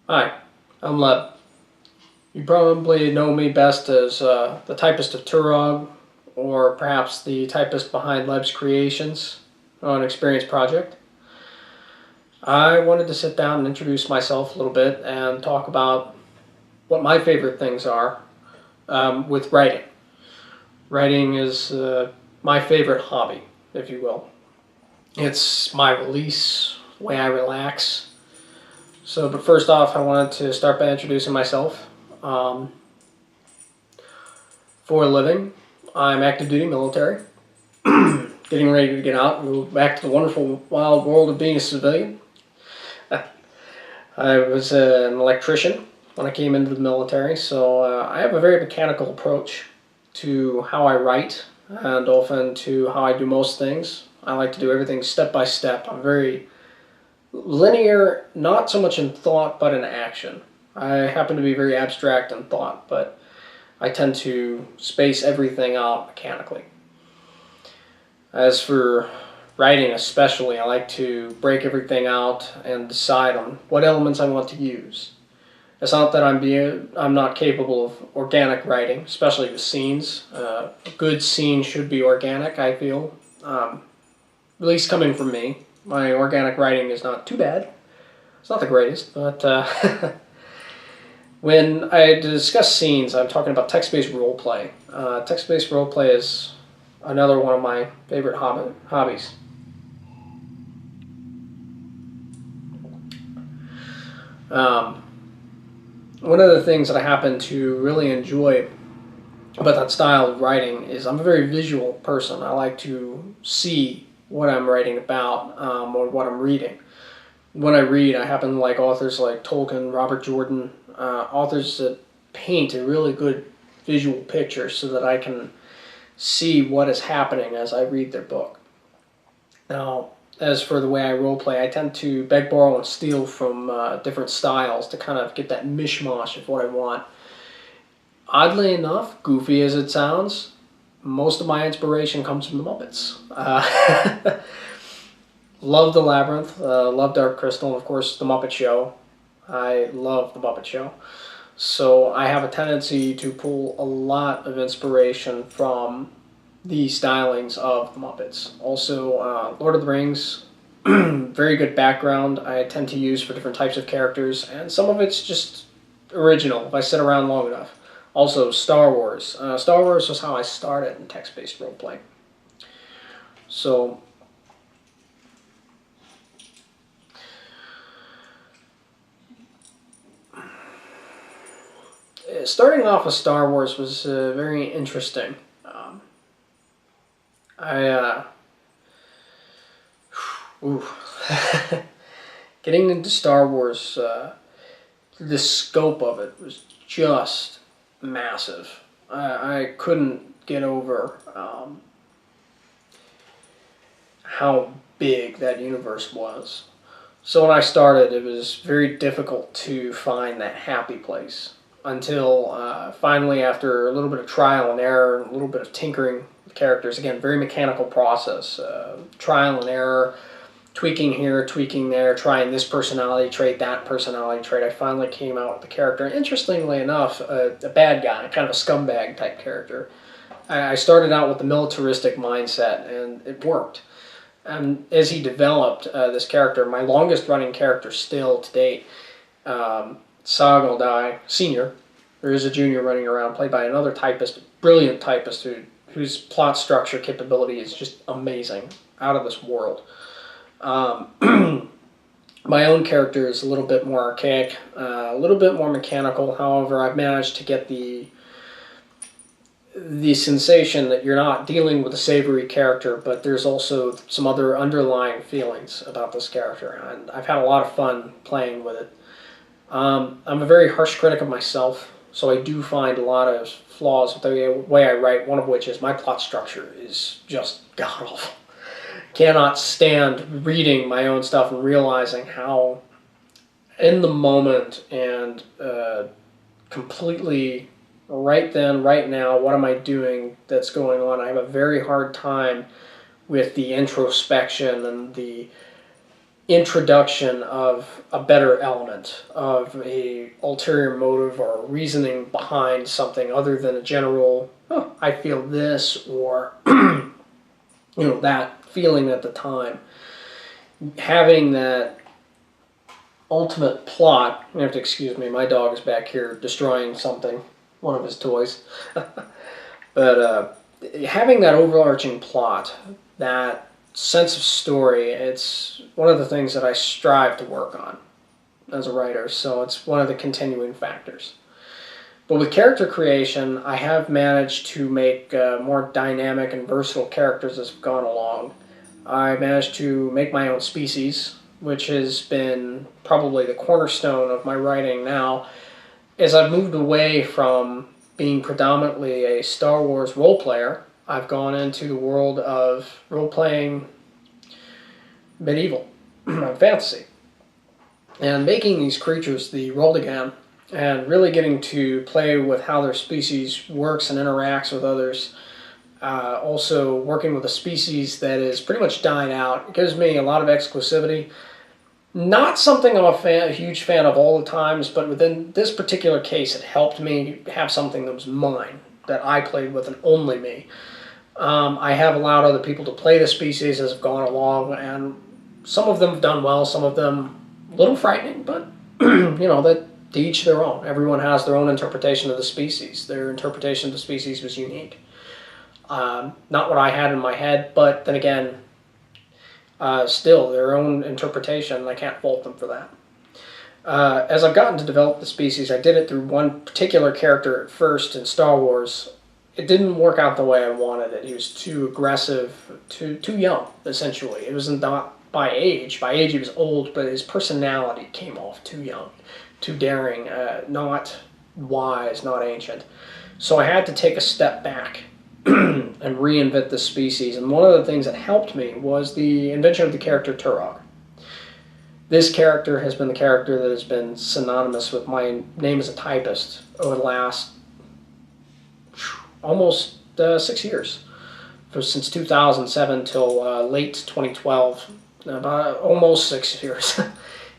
Hi, I'm Leb. You probably know me best as the typist of Turog, or perhaps the typist behind Leb's Creations on Experience Project. I wanted to sit down and introduce myself a little bit and talk about what my favorite things are with writing. Writing is my favorite hobby, if you will. It's my release, the way I relax. But first off, I wanted to start by introducing myself. Um, For a living, I'm active duty military, getting ready to get out and go back to the wonderful wild world of being a civilian. I was an electrician when I came into the military, so I have a very mechanical approach to how I write and often to how I do most things. I like to do everything step by step. I'm very linear, not so much in thought, but in action. I happen to be very abstract in thought, but I tend to space everything out mechanically. As for writing especially, I like to break everything out and decide on what elements I want to use. It's not that I'm not capable of organic writing, especially with scenes. A good scene should be organic, I feel. At least coming from me. My organic writing is not too bad. It's not the greatest, but when I discuss scenes, I'm talking about text-based roleplay. Text-based roleplay is another one of my favorite hobbies. Um, One of the things that I happen to really enjoy about that style of writing is I'm a very visual person. I like to see what I'm writing about or what I'm reading. When I read, I happen to like authors like Tolkien, Robert Jordan, authors that paint a really good visual picture so that I can see what is happening as I read their book. Now, as for the way I roleplay, I tend to beg, borrow, and steal from different styles to kind of get that mishmash of what I want. Oddly enough, goofy as it sounds, most of my inspiration comes from the Muppets. Love the Labyrinth, love Dark Crystal, and of course the Muppet Show. I love the Muppet Show. So I have a tendency to pull a lot of inspiration from the stylings of the Muppets. Also, Lord of the Rings, very good background I tend to use for different types of characters, and some of it's just original if I sit around long enough. Also, Star Wars. Star Wars was how I started in text-based roleplay. So, starting off with Star Wars was very interesting. I, ooh. Getting into Star Wars, the scope of it was just massive. I couldn't get over how big that universe was. So when I started, it was very difficult to find that happy place until finally, after a little bit of trial and error, and a little bit of tinkering with characters, again, very mechanical process, trial and error, tweaking here, tweaking there, trying this personality trait, that personality trait. I finally came out with the character. And interestingly enough, a bad guy, kind of a scumbag type character. I started out with the militaristic mindset, and it worked. And as he developed this character, my longest running character still to date, Sagal Sr., there is a junior running around, played by another typist, brilliant typist whose plot structure capability is just amazing, out of this world. My own character is a little bit more archaic, a little bit more mechanical. However, I've managed to get the sensation that you're not dealing with a savory character, but there's also some other underlying feelings about this character, and I've had a lot of fun playing with it. I'm a very harsh critic of myself, so I do find a lot of flaws with the way I write, one of which is my plot structure is just god-awful. Cannot stand reading my own stuff and realizing how in the moment and completely right then, right now, what am I doing that's going on? I have a very hard time with the introspection and the introduction of a better element, of a ulterior motive or reasoning behind something other than a general, oh, I feel this, or that feeling at the time. Having that ultimate plot, you have to excuse me, my dog is back here destroying something, one of his toys. But having that overarching plot, that sense of story, it's one of the things that I strive to work on as a writer, so it's one of the continuing factors. But with character creation, I have managed to make more dynamic and versatile characters as I've gone along. I managed to make my own species, which has been probably the cornerstone of my writing now, as I've moved away from being predominantly a Star Wars role player. I've gone into the world of role-playing medieval fantasy. And making these creatures the Roldigan, and really getting to play with how their species works and interacts with others. Also working with a species that is pretty much dying out. It gives me a lot of exclusivity. Not something I'm a huge fan of all the times, but within this particular case, it helped me have something that was mine, that I played with and only me. I have allowed other people to play the species as I've gone along, and some of them have done well, some of them a little frightening, but that to each their own. Everyone has their own interpretation of the species. Their interpretation of the species was unique. Not what I had in my head, but then again, still their own interpretation, and I can't fault them for that. As I've gotten to develop the species, I did it through one particular character at first in Star Wars. It didn't work out the way I wanted it. He was too aggressive, too young, essentially. It wasn't not by age. By age he was old, but his personality came off too young, too daring, not wise, not ancient. So I had to take a step back and reinvent the species. And one of the things that helped me was the invention of the character Turok. This character has been the character that has been synonymous with my name as a typist over the last almost 6 years. Since 2007 till late 2012, about almost 6 years.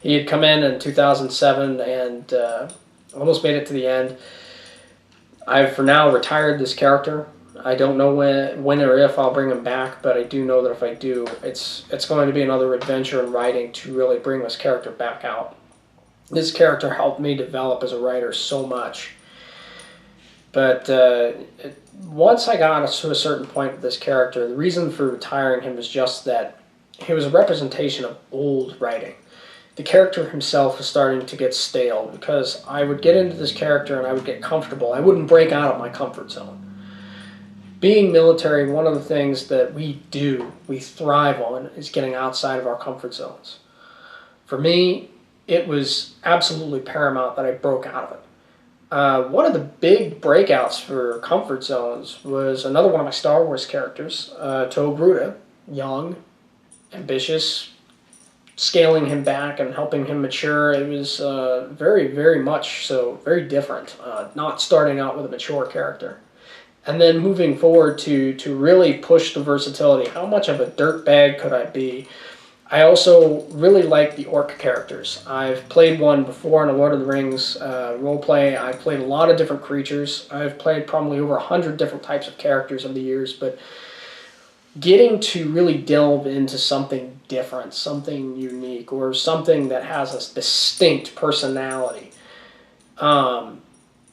He had come in 2007 and almost made it to the end. I've for now retired this character. I don't know when or if I'll bring him back, but I do know that if I do, it's going to be another adventure in writing to really bring this character back out. This character helped me develop as a writer so much. But once I got to a certain point with this character, the reason for retiring him was just that he was a representation of old writing. The character himself was starting to get stale because I would get into this character and I would get comfortable. I wouldn't break out of my comfort zone. Being military, one of the things that we thrive on, is getting outside of our comfort zones. For me, it was absolutely paramount that I broke out of it. One of the big breakouts for comfort zones was another one of my Star Wars characters, Togruta, young, ambitious, scaling him back and helping him mature. It was very, very much so, very different, not starting out with a mature character. And then moving forward to really push the versatility. How much of a dirtbag could I be? I also really like the orc characters. I've played one before in a Lord of the Rings roleplay. I've played a lot of different creatures. I've played probably over 100 different types of characters over the years, but getting to really delve into something different, something unique, or something that has a distinct personality,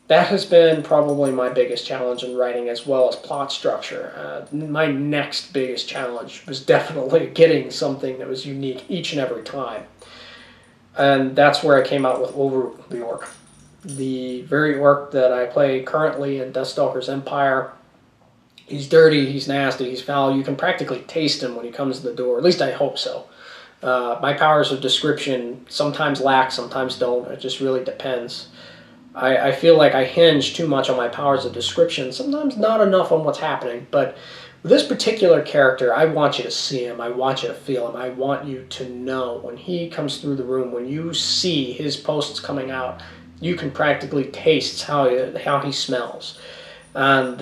that has been probably my biggest challenge in writing, as well as plot structure. My next biggest challenge was definitely getting something that was unique each and every time. And that's where I came out with Ulruk the Orc. The very orc that I play currently in Deathstalker's Empire. He's dirty, he's nasty, he's foul. You can practically taste him when he comes to the door. At least I hope so. My powers of description sometimes lack, sometimes don't. It just really depends. I feel like I hinge too much on my powers of description, sometimes not enough on what's happening, but with this particular character, I want you to see him, I want you to feel him, I want you to know when he comes through the room, when you see his posts coming out, you can practically taste how he smells. And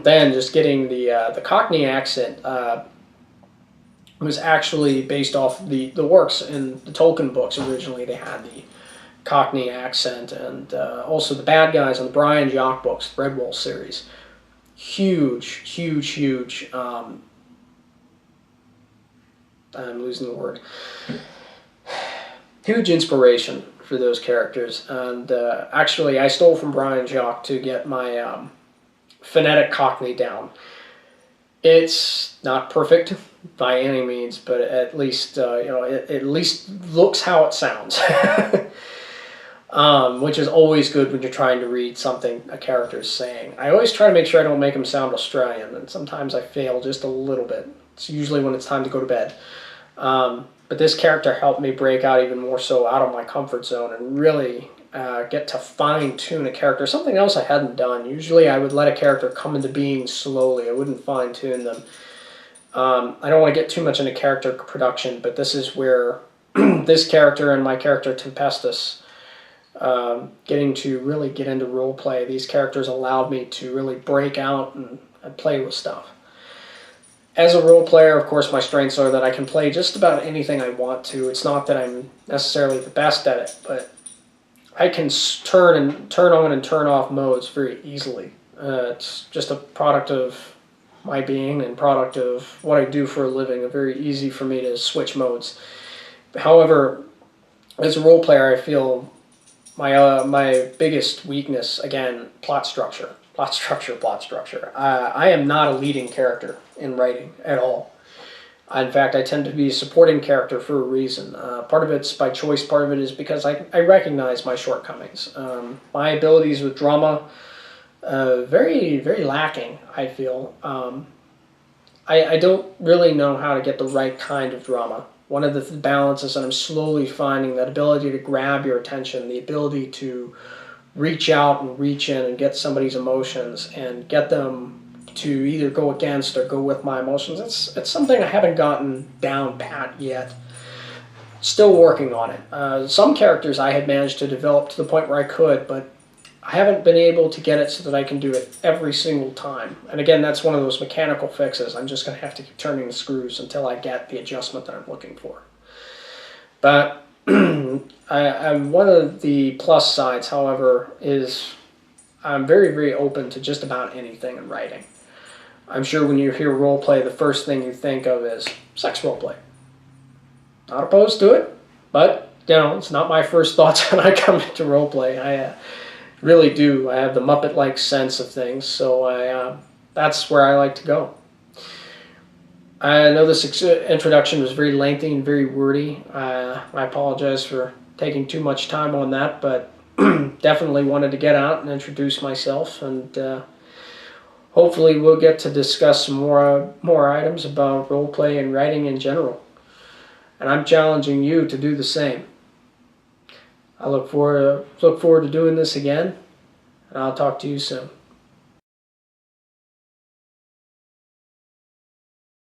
then just getting the Cockney accent was actually based off the works in the Tolkien books. Originally, they had the Cockney accent, and also the bad guys in the Brian Jock books, the Redwall series. Huge. I'm losing the word. Huge inspiration for those characters, and actually, I stole from Brian Jock to get my phonetic Cockney down. It's not perfect by any means, but at least it at least looks how it sounds. Which is always good when you're trying to read something a character is saying. I always try to make sure I don't make them sound Australian, and sometimes I fail just a little bit. It's usually when it's time to go to bed. But this character helped me break out even more so out of my comfort zone and really get to fine-tune a character. Something else I hadn't done. Usually I would let a character come into being slowly. I wouldn't fine-tune them. I don't want to get too much into character production, but this is where this character and my character Tempestus, getting to really get into role play, these characters allowed me to really break out and play with stuff. As a role player, of course, my strengths are that I can play just about anything I want to. It's not that I'm necessarily the best at it, but I can turn on and turn off modes very easily. It's just a product of my being and product of what I do for a living. It's very easy for me to switch modes. However, as a role player, I feel my biggest weakness, again, plot structure. I am not a leading character in writing at all. In fact, I tend to be a supporting character for a reason. Part of it's by choice, part of it is because I recognize my shortcomings. My abilities with drama, very lacking, I feel. I don't really know how to get the right kind of drama. One of the balances that I'm slowly finding, that ability to grab your attention, the ability to reach out and reach in and get somebody's emotions and get them to either go against or go with my emotions. It's something I haven't gotten down pat yet. Still working on it. Some characters I had managed to develop to the point where I could, but I haven't been able to get it so that I can do it every single time. And again, that's one of those mechanical fixes. I'm just going to have to keep turning the screws until I get the adjustment that I'm looking for. But I'm one of the plus sides, however, is I'm very open to just about anything in writing. I'm sure when you hear roleplay, the first thing you think of is sex roleplay. Not opposed to it, but it's not my first thoughts when I come into roleplay. I really do. I have the Muppet-like sense of things, so that's where I like to go. I know this introduction was very lengthy and very wordy. I apologize for taking too much time on that, but definitely wanted to get out and introduce myself, and hopefully we'll get to discuss some more items about roleplay and writing in general. And I'm challenging you to do the same. I look forward to doing this again, and I'll talk to you soon.